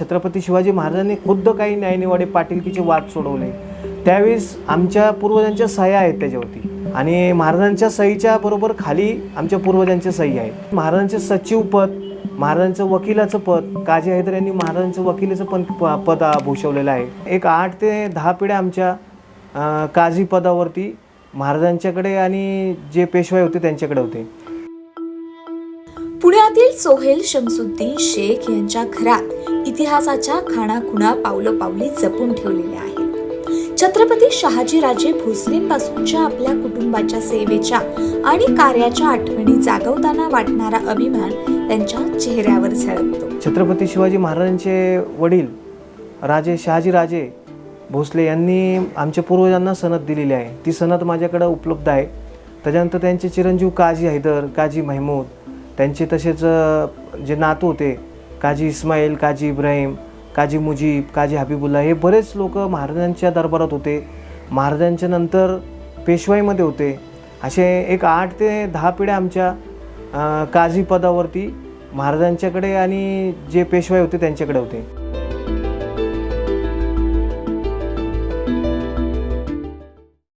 छत्रपती शिवाजी महाराजांनी खुद्द काही न्यायनिवाडे पाटीलकीचे वाद सोडवले, त्यावेळेस आमच्या पूर्वजांच्या सह्या आहेत त्याच्यावरती आणि महाराजांच्या सहीच्या बरोबर खाली आमच्या पूर्वजांच्या सही आहेत. महाराजांचे सचिव पद, महाराजांचं वकिलाचं पद, काजी हैदर यांनी महाराजांचं वकिलाचं पण पद भूषवलेलं आहे. एक 8 ते 10 पिढ्या आमच्या काजी पदावरती महाराजांच्याकडे आणि जे पेशवाई होते त्यांच्याकडे होते. पुण्यातील सोहेल शमसुद्दीन शेख यांच्या घरात इतिहासाच्या खाणाखुणा पावलोपावली जपून ठेवलेल्या आहेत. छत्रपती शहाजीराजे भोसलेंपासूनच्या आपल्या कुटुंबाच्या सेवेच्या आणि कार्याच्या आठवणी जागवताना वाटणारा अभिमान त्यांच्या चेहऱ्यावर झळकतो. छत्रपती शिवाजी महाराजांचे वडील राजे शहाजीराजे भोसले यांनी आमच्या पूर्वजांना सनद दिलेली आहे. ती सनद माझ्याकडे उपलब्ध आहे. त्याच्यानंतर त्यांचे चिरंजीव काजी हैदर, काजी महमूद, त्यांचे तसेच जे नातू होते काजी इस्माईल, काजी इब्राहिम, काजी मुजीब, काजी हबीबुल्ला, हे बरेच लोक महाराजांच्या दरबारात होते. महाराजांच्या नंतर पेशवाईमध्ये होते. असे एक 8 ते 10 पिढ्या आमच्या काजी पदावरती महाराजांच्याकडे आणि जे पेशवाई होते त्यांच्याकडे होते.